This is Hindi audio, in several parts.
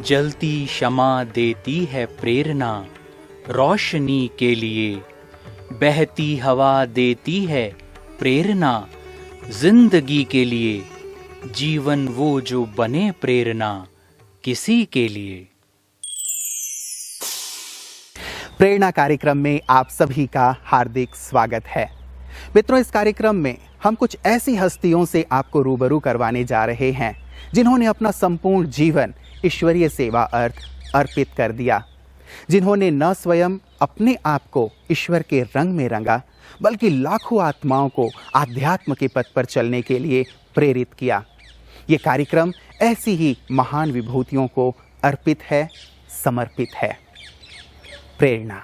जलती क्षमा देती है प्रेरणा रोशनी के लिए, बहती हवा देती है प्रेरणा जिंदगी के लिए, जीवन वो जो बने प्रेरणा किसी के लिए। प्रेरणा कार्यक्रम में आप सभी का हार्दिक स्वागत है। मित्रों, इस कार्यक्रम में हम कुछ ऐसी हस्तियों से आपको रूबरू करवाने जा रहे हैं जिन्होंने अपना संपूर्ण जीवन ईश्वरीय सेवा अर्थ अर्पित कर दिया, जिन्होंने न स्वयं अपने आप को ईश्वर के रंग में रंगा, बल्कि लाखों आत्माओं को आध्यात्म के पथ पर चलने के लिए प्रेरित किया। ये कार्यक्रम ऐसी ही महान विभूतियों को अर्पित है, समर्पित है। प्रेरणा।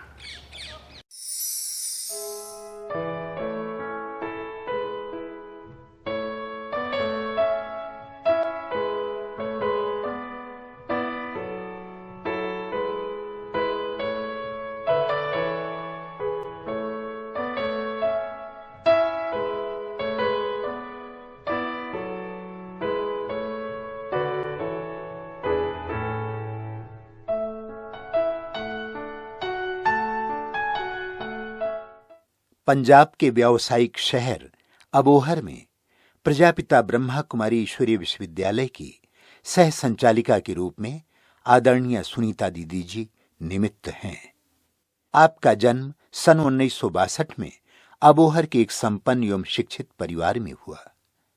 पंजाब के व्यावसायिक शहर अबोहर में प्रजापिता ब्रह्मा कुमारी ईश्वरीय विश्वविद्यालय की सह संचालिका के रूप में आदरणीय सुनीता दीदी जी निमित्त हैं। आपका जन्म सन 1962 में अबोहर के एक संपन्न एवं शिक्षित परिवार में हुआ।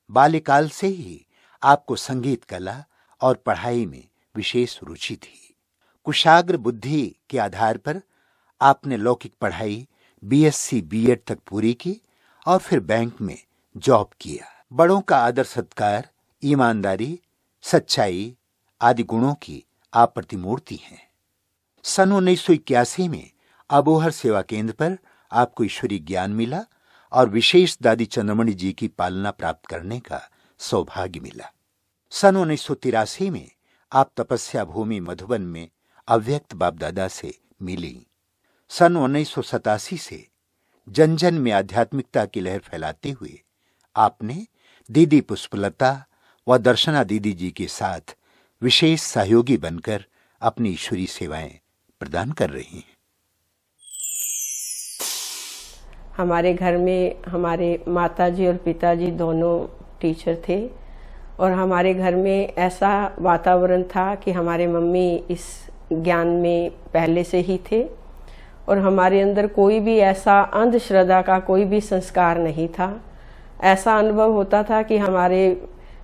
बाल्यकाल से ही आपको संगीत कला और पढ़ाई में विशेष रुचि थी। कुशाग्र बुद्धि के आधार पर आपने लौकिक पढ़ाई बीएससी बीएड तक पूरी की और फिर बैंक में जॉब किया। बड़ों का आदर सत्कार, ईमानदारी, सच्चाई आदि गुणों की आप प्रतिमूर्ति हैं। सन 1981 में अबोहर सेवा केंद्र पर आपको ईश्वरीय ज्ञान मिला और विशेष दादी चंद्रमणि जी की पालना प्राप्त करने का सौभाग्य मिला। सन 1983 में आप तपस्या भूमि मधुबन में अव्यक्त बाप दादा से मिली। सन 1987 से जन जन में आध्यात्मिकता की लहर फैलाते हुए आपने दीदी पुष्पलता व दर्शना दीदी जी के साथ विशेष सहयोगी बनकर अपनी ईश्वरीय सेवाएं प्रदान कर रही हैं। हमारे घर में हमारे माताजी और पिताजी दोनों टीचर थे और हमारे घर में ऐसा वातावरण था कि हमारे मम्मी इस ज्ञान में पहले से ही थे और हमारे अंदर कोई भी ऐसा अंधश्रद्धा का कोई भी संस्कार नहीं था। ऐसा अनुभव होता था कि हमारे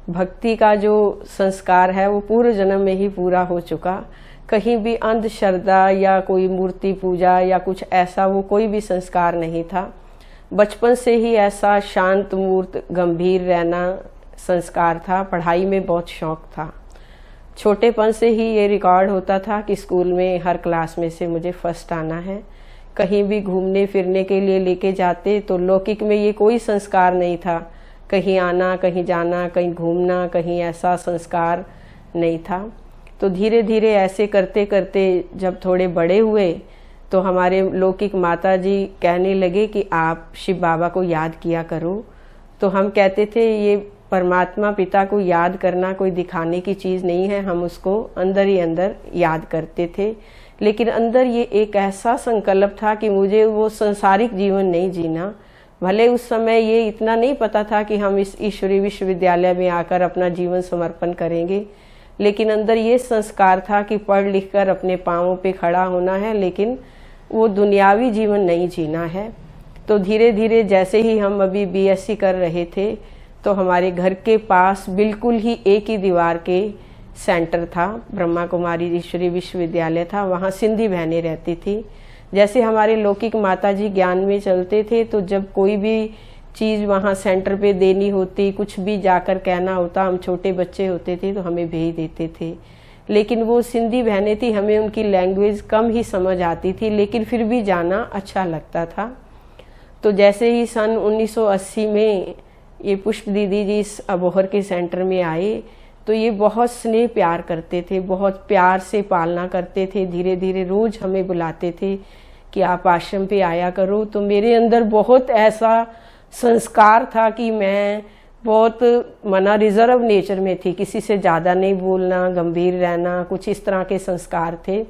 भक्ति का जो संस्कार है वो पूर्व जन्म में ही पूरा हो चुका। कहीं भी अंधश्रद्धा या कोई मूर्ति पूजा या कुछ ऐसा वो कोई भी संस्कार नहीं था। बचपन से ही ऐसा शांत मूर्त गंभीर रहना संस्कार था। पढ़ाई में बहुत शौक था। छोटेपन से ही ये रिकॉर्ड होता था कि स्कूल में हर क्लास में से मुझे फर्स्ट आना है। कहीं भी घूमने फिरने के लिए लेके जाते तो लौकिक में ये कोई संस्कार नहीं था। कहीं आना, कहीं जाना, कहीं घूमना, कहीं ऐसा संस्कार नहीं था। तो धीरे धीरे ऐसे करते करते जब थोड़े बड़े हुए तो हमारे लौकिक माता जी कहने लगे कि आप शिव बाबा को याद किया करो। तो हम कहते थे ये परमात्मा पिता को याद करना कोई दिखाने की चीज़ नहीं है, हम उसको अंदर ही अंदर याद करते थे। लेकिन अंदर ये एक ऐसा संकल्प था कि मुझे वो संसारिक जीवन नहीं जीना। भले उस समय ये इतना नहीं पता था कि हम इस ईश्वरीय विश्वविद्यालय में आकर अपना जीवन समर्पण करेंगे, लेकिन अंदर ये संस्कार था कि पढ़ लिख कर अपने पाँवों पे खड़ा होना है, लेकिन वो दुनियावी जीवन नहीं जीना है। तो धीरे धीरे जैसे ही हम अभी बीएससी कर रहे थे तो हमारे घर के पास बिल्कुल ही एक ही दीवार के सेंटर था, ब्रह्मा कुमारी ईश्वरीय विश्वविद्यालय था। वहाँ सिंधी बहनें रहती थी। जैसे हमारे लौकिक माताजी ज्ञान में चलते थे तो जब कोई भी चीज़ वहाँ सेंटर पे देनी होती, कुछ भी जाकर कहना होता, हम छोटे बच्चे होते थे तो हमें भेज देते थे। लेकिन वो सिंधी बहनें थी, हमें उनकी लैंग्वेज कम ही समझ आती थी, लेकिन फिर भी जाना अच्छा लगता था। तो जैसे ही सन 1980 में ये पुष्प दीदी जी इस अबोहर के सेंटर में आए तो ये बहुत स्नेह प्यार करते थे, बहुत प्यार से पालना करते थे। धीरे धीरे रोज हमें बुलाते थे कि आप आश्रम पे आया करो। तो मेरे अंदर बहुत ऐसा संस्कार था कि मैं बहुत मना रिजर्व नेचर में थी, किसी से ज़्यादा नहीं बोलना, गंभीर रहना, कुछ इस तरह के संस्कार थे।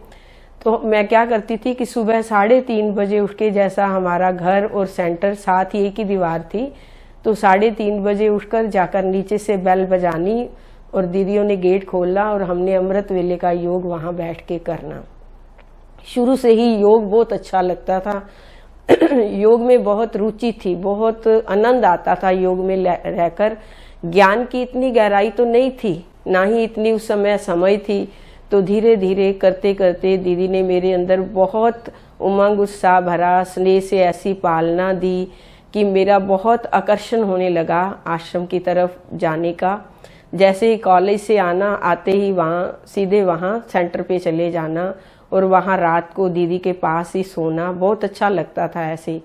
तो मैं क्या करती थी कि सुबह 3:30 बजे उठ के, जैसा हमारा घर और सेंटर साथ ही एक ही दीवार थी, तो 3:30 बजे उठकर जाकर नीचे से बेल बजानी और दीदियों ने गेट खोलना और हमने अमृत वेले का योग वहाँ बैठ के करना। शुरू से ही योग बहुत अच्छा लगता था। योग में बहुत रुचि थी, बहुत आनंद आता था योग में रहकर। ज्ञान की इतनी गहराई तो नहीं थी, ना ही इतनी उस समय थी। तो धीरे धीरे करते करते दीदी ने मेरे अंदर बहुत उमंग उत्साह भरा, स्नेह से ऐसी पालना दी कि मेरा बहुत आकर्षण होने लगा आश्रम की तरफ जाने का। जैसे ही कॉलेज से आना, आते ही सीधे वहाँ सेंटर पे चले जाना और वहाँ रात को दीदी के पास ही सोना, बहुत अच्छा लगता था ऐसे।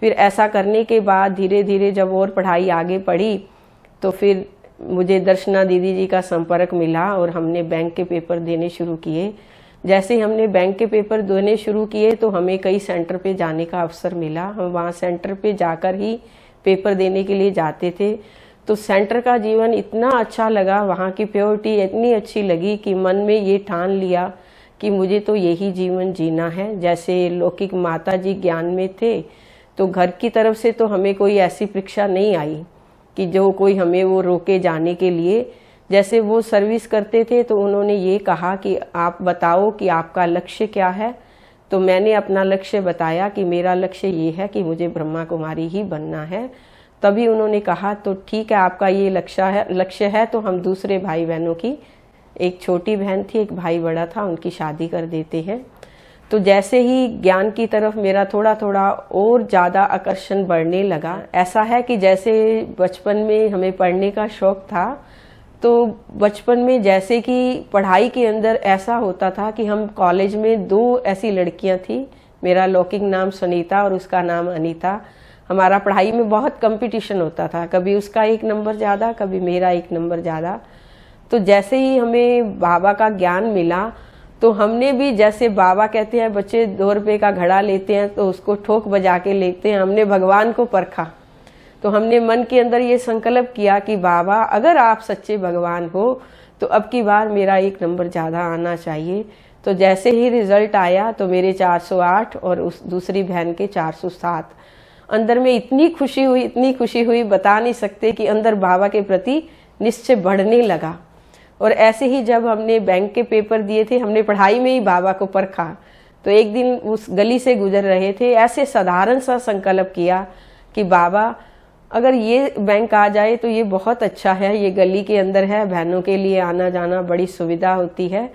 फिर ऐसा करने के बाद धीरे धीरे जब और पढ़ाई आगे बढ़ी तो फिर मुझे दर्शना दीदी जी का संपर्क मिला और हमने बैंक के पेपर देने शुरू किए। जैसे ही हमने बैंक के पेपर देने शुरू किए तो हमें कई सेंटर पे जाने का अवसर मिला। हम वहाँ सेंटर पे जाकर ही पेपर देने के लिए जाते थे। तो सेंटर का जीवन इतना अच्छा लगा, वहाँ की प्योरिटी इतनी अच्छी लगी कि मन में ये ठान लिया कि मुझे तो यही जीवन जीना है। जैसे लौकिक माता जी ज्ञान में थे तो घर की तरफ से तो हमें कोई ऐसी परीक्षा नहीं आई कि जो कोई हमें वो रोके जाने के लिए। जैसे वो सर्विस करते थे तो उन्होंने ये कहा कि आप बताओ कि आपका लक्ष्य क्या है। तो मैंने अपना लक्ष्य बताया कि मेरा लक्ष्य ये है कि मुझे ब्रह्मा कुमारी ही बनना है। तभी उन्होंने कहा तो ठीक है, आपका ये लक्ष्य है तो हम दूसरे भाई बहनों की, एक छोटी बहन थी, एक भाई बड़ा था, उनकी शादी कर देते हैं। तो जैसे ही ज्ञान की तरफ मेरा थोड़ा थोड़ा और ज़्यादा आकर्षण बढ़ने लगा। ऐसा है कि जैसे बचपन में हमें पढ़ने का शौक था, तो बचपन में जैसे कि पढ़ाई के अंदर ऐसा होता था कि हम कॉलेज में 2 ऐसी लड़कियां थी, मेरा लौकिक नाम सुनीता और उसका नाम अनीता। हमारा पढ़ाई में बहुत कंपटीशन होता था, कभी उसका 1 नंबर ज़्यादा, कभी मेरा 1 नंबर ज़्यादा। तो जैसे ही हमें बाबा का ज्ञान मिला तो हमने भी, जैसे बाबा कहते हैं बच्चे 2 रुपए का घड़ा लेते हैं तो उसको ठोक बजा के लेते हैं, हमने भगवान को परखा। तो हमने मन के अंदर ये संकल्प किया कि बाबा अगर आप सच्चे भगवान हो तो अब की बार मेरा 1 नंबर ज़्यादा आना चाहिए। तो जैसे ही रिजल्ट आया तो मेरे 408 और उस दूसरी बहन के 407। अंदर में इतनी खुशी हुई, बता नहीं सकते कि अंदर बाबा के प्रति निश्चय बढ़ने लगा। और ऐसे ही जब हमने बैंक के पेपर दिए थे, हमने पढ़ाई में ही बाबा को परखा। तो एक दिन उस गली से गुजर रहे थे, ऐसे साधारण सा संकल्प किया कि बाबा अगर ये बैंक आ जाए तो ये बहुत अच्छा है, ये गली के अंदर है, बहनों के लिए आना जाना बड़ी सुविधा होती है।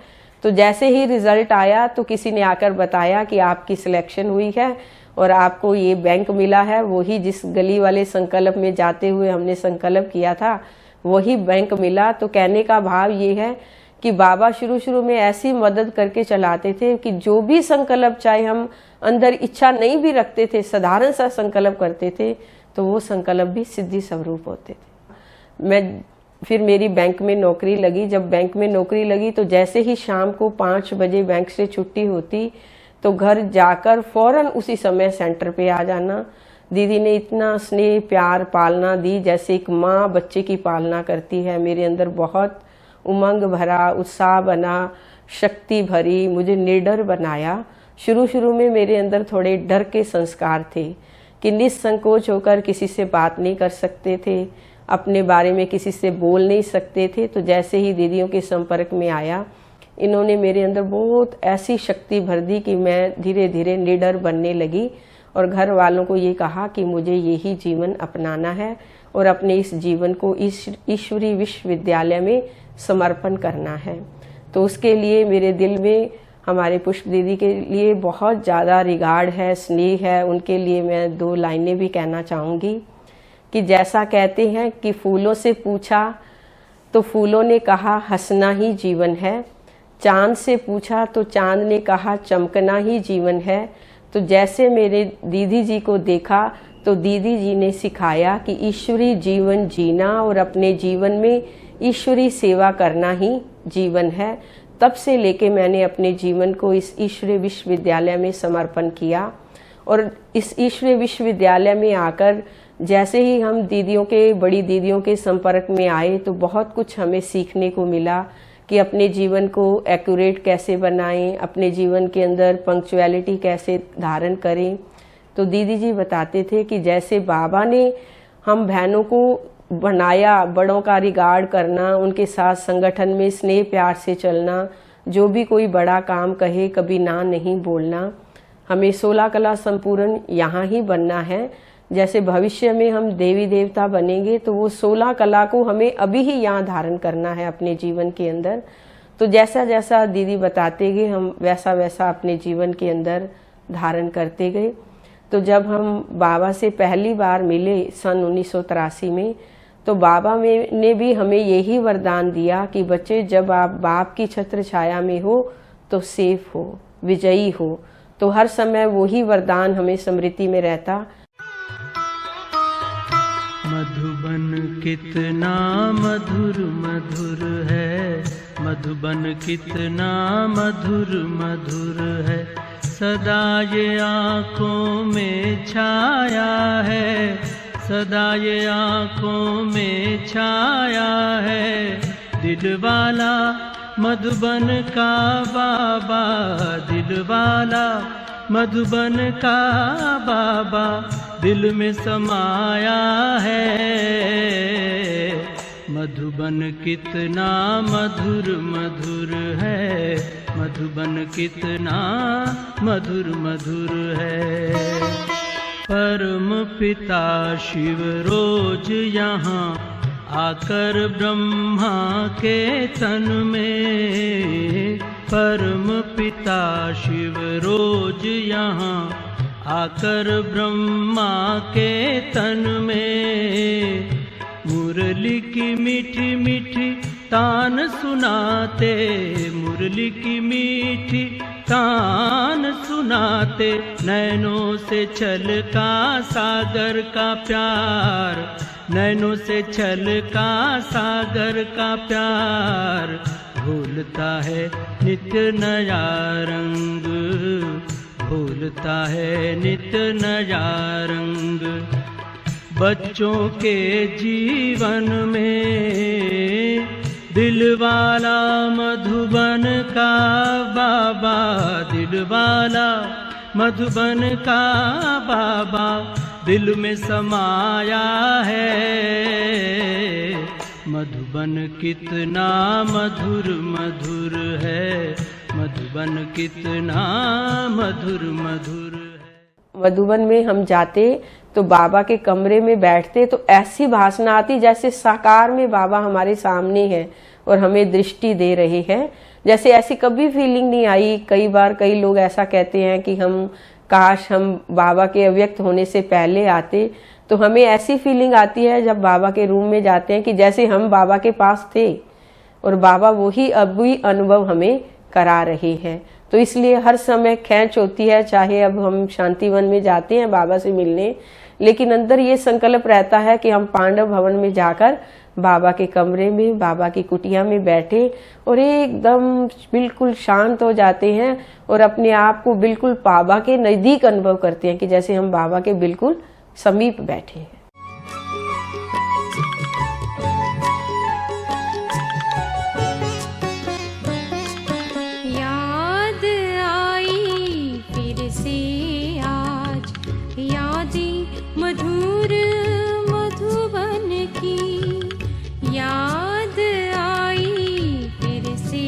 तो जैसे ही रिजल्ट आया तो किसी ने आकर बताया कि आपकी सिलेक्शन हुई है और आपको ये बैंक मिला है। वही जिस गली वाले संकल्प में जाते हुए हमने संकल्प किया था, वही बैंक मिला। तो कहने का भाव ये है कि बाबा शुरू में ऐसी मदद करके चलाते थे कि जो भी संकल्प, चाहे हम अंदर इच्छा नहीं भी रखते थे, साधारण सा संकल्प करते थे तो वो संकल्प भी सिद्धि स्वरूप होते थे। फिर मेरी बैंक में नौकरी लगी। जब बैंक में नौकरी लगी तो जैसे ही शाम को 5 बजे बैंक से छुट्टी होती तो घर जाकर फौरन उसी समय सेंटर पे आ जाना। दीदी ने इतना स्नेह प्यार पालना दी जैसे एक माँ बच्चे की पालना करती है। मेरे अंदर बहुत उमंग भरा, उत्साह बना, शक्ति भरी, मुझे निडर बनाया। शुरू में मेरे अंदर थोड़े डर के संस्कार थे कि निसंकोच होकर किसी से बात नहीं कर सकते थे, अपने बारे में किसी से बोल नहीं सकते थे। तो जैसे ही दीदियों के संपर्क में आया, इन्होंने मेरे अंदर बहुत ऐसी शक्ति भर दी कि मैं धीरे धीरे निडर बनने लगी और घर वालों को ये कहा कि मुझे यही जीवन अपनाना है और अपने इस जीवन को ईश्वरी विश्वविद्यालय में समर्पण करना है। तो उसके लिए मेरे दिल में हमारे पुष्प दीदी के लिए बहुत ज़्यादा रिगार्ड है, स्नेह है। उनके लिए मैं 2 लाइनें भी कहना चाहूँगी कि जैसा कहते हैं कि फूलों से पूछा तो फूलों ने कहा हंसना ही जीवन है, चांद से पूछा तो चांद ने कहा चमकना ही जीवन है। तो जैसे मेरे दीदी जी को देखा तो दीदी जी ने सिखाया कि ईश्वरी जीवन जीना और अपने जीवन में ईश्वरी सेवा करना ही जीवन है। तब से लेके मैंने अपने जीवन को इस ईश्वरी विश्वविद्यालय में समर्पण किया और इस ईश्वरी विश्वविद्यालय में आकर जैसे ही हम दीदियों के, बड़ी दीदियों के संपर्क में आए तो बहुत कुछ हमें सीखने को मिला कि अपने जीवन को एक्यूरेट कैसे बनाएं, अपने जीवन के अंदर पंक्चुअलिटी कैसे धारण करें। तो दीदी जी बताते थे कि जैसे बाबा ने हम बहनों को बनाया, बड़ों का रिगार्ड करना, उनके साथ संगठन में स्नेह प्यार से चलना, जो भी कोई बड़ा काम कहे कभी ना नहीं बोलना। हमें 16 कला संपूर्ण यहाँ ही बनना है। जैसे भविष्य में हम देवी देवता बनेंगे तो वो 16 कला को हमें अभी ही यहाँ धारण करना है अपने जीवन के अंदर। तो जैसा जैसा दीदी बताते गए हम वैसा वैसा अपने जीवन के अंदर धारण करते गए। तो जब हम बाबा से पहली बार मिले सन 1983 में, तो बाबा ने भी हमें यही वरदान दिया कि बच्चे जब आप बाप की छत्र छाया में हो तो सेफ हो, विजयी हो। तो हर समय वही वरदान हमें स्मृति में रहता। मधुबन कितना मधुर मधुर है, मधुबन कितना मधुर मधुर है, सदा ये आँखों में छाया है, सदा ये आँखों में छाया है। दिल वाला मधुबन का बाबा, दिल वाला मधुबन का बाबा दिल में समाया है। मधुबन कितना मधुर मधुर है, मधुबन कितना मधुर मधुर है। परम पिता शिव रोज यहाँ आकर ब्रह्मा के तन में, परम पिता शिव रोज यहाँ आकर ब्रह्मा के तन में, मुरली की मीठी मीठी तान सुनाते, मुरली की मीठी तान सुनाते, नैनों से छलका सागर का प्यार, नैनों से छलका सागर का प्यार, भूलता है नित्य नया रंग, भूलता है नित्य नया रंग। बच्चों के जीवन में दिल वाला मधुबन का बाबा, दिल वाला मधुबन का बाबा दिल में समाया है। मधुबन कितना मधुर मधुर है, मधुबन कितना मधुर मधुर है। मधुबन में हम जाते तो बाबा के कमरे में बैठते तो ऐसी भाषण आती जैसे साकार में बाबा हमारे सामने है और हमें दृष्टि दे रहे हैं। जैसे ऐसी कभी फीलिंग नहीं आई। कई बार कई लोग ऐसा कहते हैं कि हम काश हम बाबा के अव्यक्त होने से पहले आते, तो हमें ऐसी फीलिंग आती है जब बाबा के रूम में जाते हैं कि जैसे हम बाबा के पास थे और बाबा वही अभी अनुभव हमें करा रहे हैं। तो इसलिए हर समय खींच होती है, चाहे अब हम शांतिवन में जाते हैं बाबा से मिलने, लेकिन अंदर ये संकल्प रहता है कि हम पांडव भवन में जाकर बाबा के कमरे में, बाबा की कुटिया में बैठे और एकदम बिल्कुल शांत हो जाते हैं और अपने आप को बिल्कुल बाबा के नजदीक अनुभव करते हैं कि जैसे हम बाबा के बिल्कुल समीप बैठे हैं। याद आई फिर से आज, यादें मधुर मधुबन की, याद आई फिर से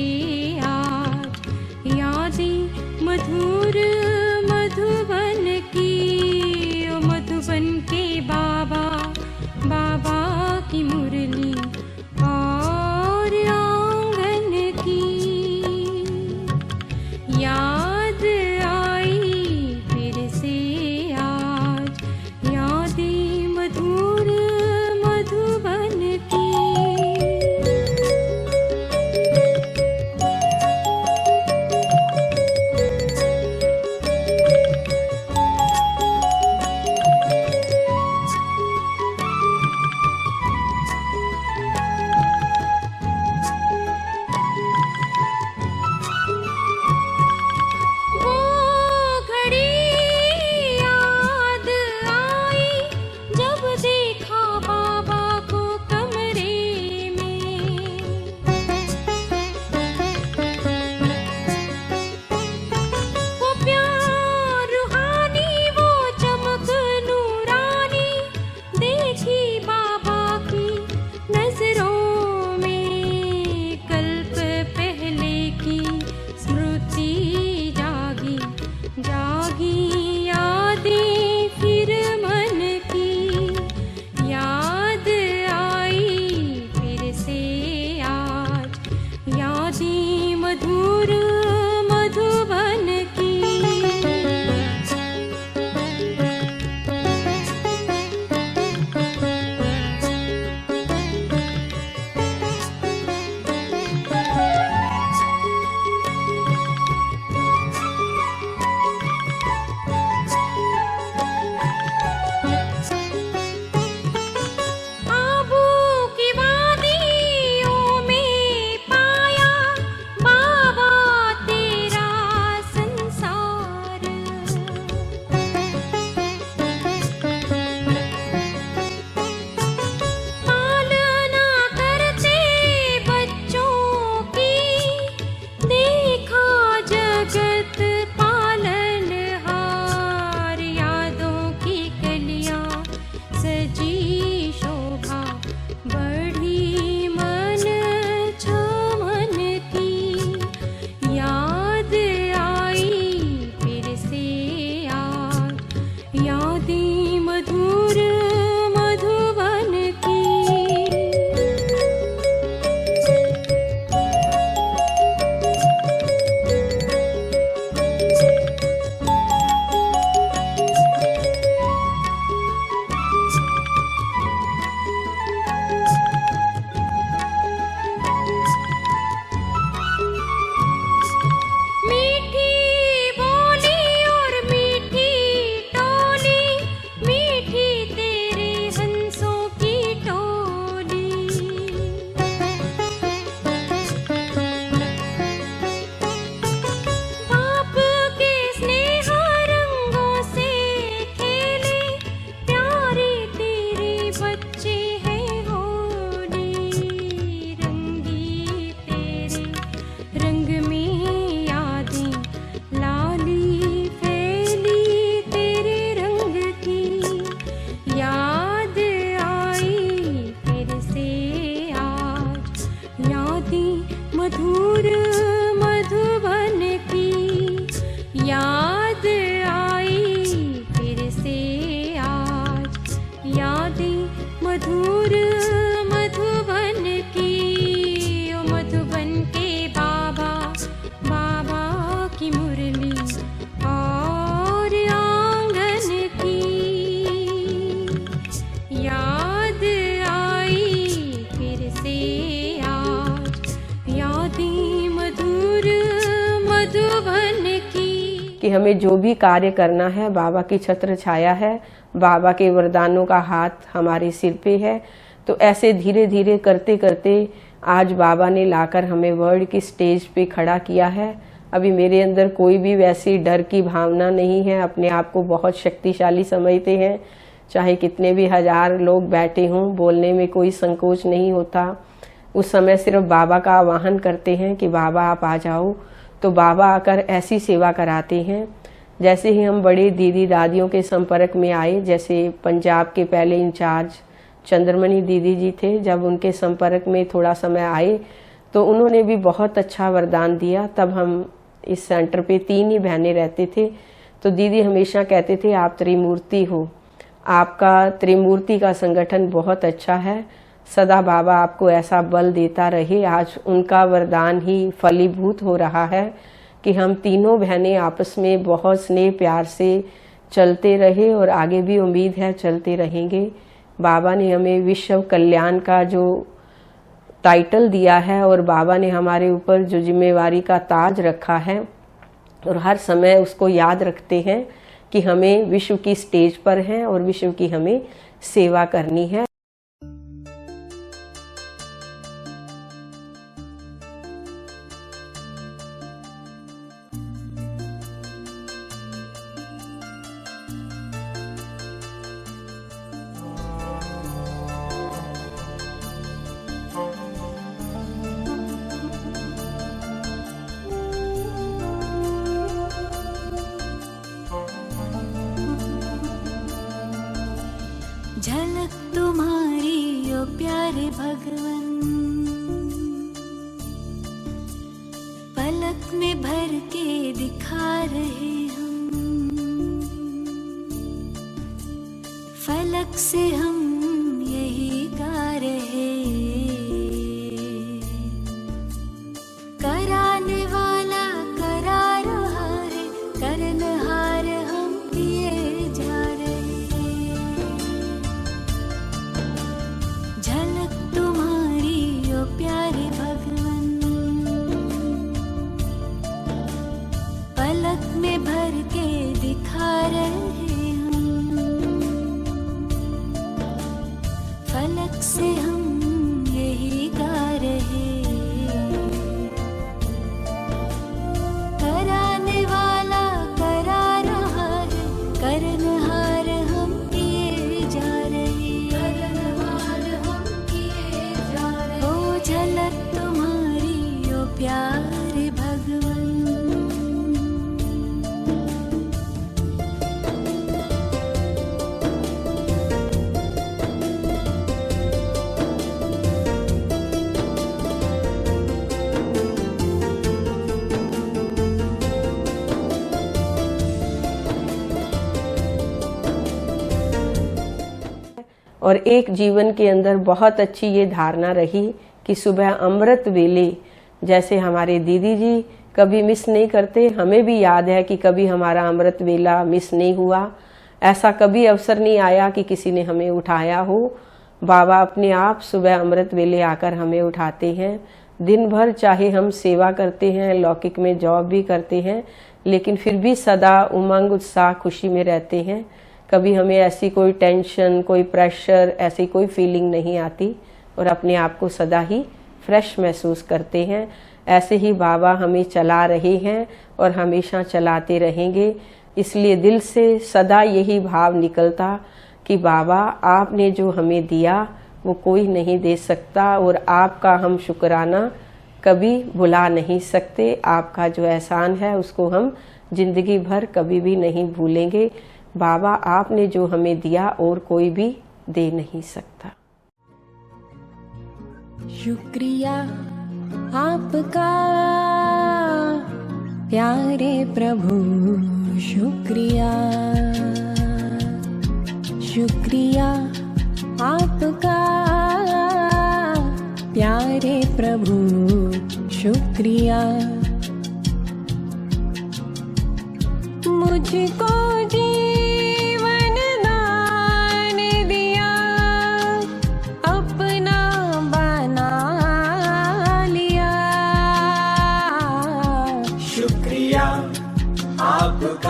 आज, यादें मधुर मधुबन की। कि हमें जो भी कार्य करना है बाबा की छत्र छाया है, बाबा के वरदानों का हाथ हमारे सिर पे है। तो ऐसे धीरे धीरे करते करते आज बाबा ने लाकर हमें वर्ल्ड की स्टेज पे खड़ा किया है। अभी मेरे अंदर कोई भी वैसी डर की भावना नहीं है, अपने आप को बहुत शक्तिशाली समझते हैं। चाहे कितने भी हजार लोग बैठे हों, बोलने में कोई संकोच नहीं होता। उस समय सिर्फ बाबा का आवाहन करते हैं कि बाबा आप आ जाओ, तो बाबा आकर ऐसी सेवा कराते हैं। जैसे ही हम बड़े दीदी दादियों के संपर्क में आए, जैसे पंजाब के पहले इंचार्ज चंद्रमणि दीदी जी थे, जब उनके संपर्क में थोड़ा समय आए तो उन्होंने भी बहुत अच्छा वरदान दिया। तब हम इस सेंटर पे 3 ही बहनें रहते थे, तो दीदी हमेशा कहते थे आप त्रिमूर्ति हो, आपका त्रिमूर्ति का संगठन बहुत अच्छा है, सदा बाबा आपको ऐसा बल देता रहे। आज उनका वरदान ही फलीभूत हो रहा है कि हम तीनों बहनें आपस में बहुत स्नेह प्यार से चलते रहे और आगे भी उम्मीद है चलते रहेंगे। बाबा ने हमें विश्व कल्याण का जो टाइटल दिया है और बाबा ने हमारे ऊपर जो जिम्मेवारी का ताज रखा है और हर समय उसको याद रखते हैं कि हमें विश्व की स्टेज पर हैं और विश्व की हमें सेवा करनी है। झलक तुम्हारी ओ प्यारे भगवन, पलक में भर के दिखा रहे हम, फलक से हम यही गा रहे, कराने वाला करा रहा है, करनहार हम किए जा रहे। झलक तुम्हारी ओ प्यारे भगवन, पलक में भर के दिखा रहे हम, फलक से हम यही गा रहे, कराने वाला करा रहा है, करनहार हम किए जा रहे, करनहार हम किए जा रहे। ओ झलक तुम्हारी ओ प्यारे भगवन। और एक जीवन के अंदर बहुत अच्छी ये धारणा रही कि सुबह अमृत वेले, जैसे हमारे दीदी जी कभी मिस नहीं करते, हमें भी याद है कि कभी हमारा अमृत वेला मिस नहीं हुआ। ऐसा कभी अवसर नहीं आया कि किसी ने हमें उठाया हो। बाबा अपने आप सुबह अमृत वेले आकर हमें उठाते हैं। दिन भर चाहे हम सेवा करते हैं, लौकिक में जॉब भी करते हैं, लेकिन फिर भी सदा उमंग उत्साह खुशी में रहते हैं। कभी हमें ऐसी कोई टेंशन, कोई प्रेशर, ऐसी कोई फीलिंग नहीं आती और अपने आप को सदा ही फ्रेश महसूस करते हैं। ऐसे ही बाबा हमें चला रहे हैं और हमेशा चलाते रहेंगे। इसलिए दिल से सदा यही भाव निकलता कि बाबा आपने जो हमें दिया वो कोई नहीं दे सकता और आपका हम शुक्राना कभी भुला नहीं सकते। आपका जो एहसान है उसको हम जिंदगी भर कभी भी नहीं भूलेंगे। बाबा आपने जो हमें दिया और कोई भी दे नहीं सकता। शुक्रिया आपका प्यारे प्रभु, शुक्रिया, शुक्रिया आपका प्यारे प्रभु, शुक्रिया। मुझको जीवन दान दिया, अपना बना लिया। शुक्रिया आपका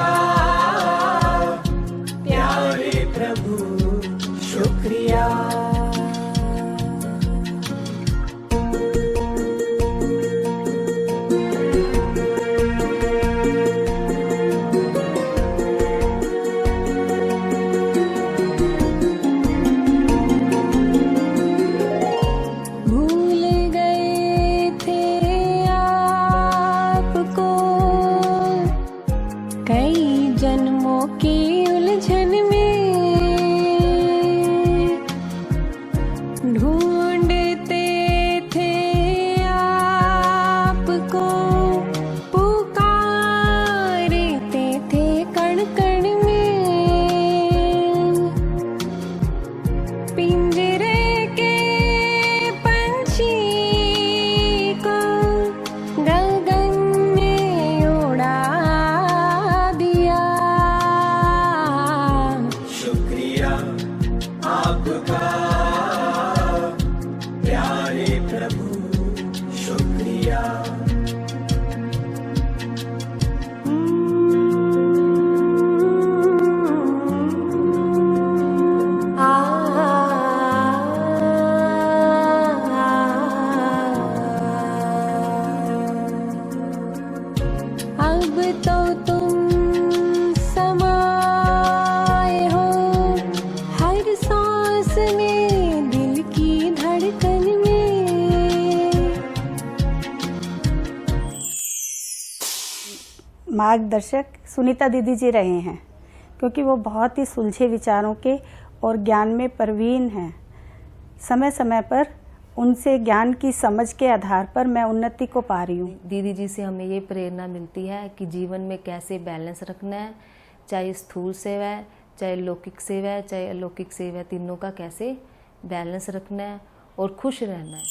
मार्गदर्शक सुनीता दीदी जी रहे हैं, क्योंकि वो बहुत ही सुलझे विचारों के और ज्ञान में प्रवीण हैं। समय समय पर उनसे ज्ञान की समझ के आधार पर मैं उन्नति को पा रही हूँ। दीदी जी से हमें ये प्रेरणा मिलती है कि जीवन में कैसे बैलेंस रखना है, चाहे स्थूल सेवा है, चाहे लौकिक सेवा है, चाहे अलौकिक सेवा है, तीनों का कैसे बैलेंस रखना है और खुश रहना है।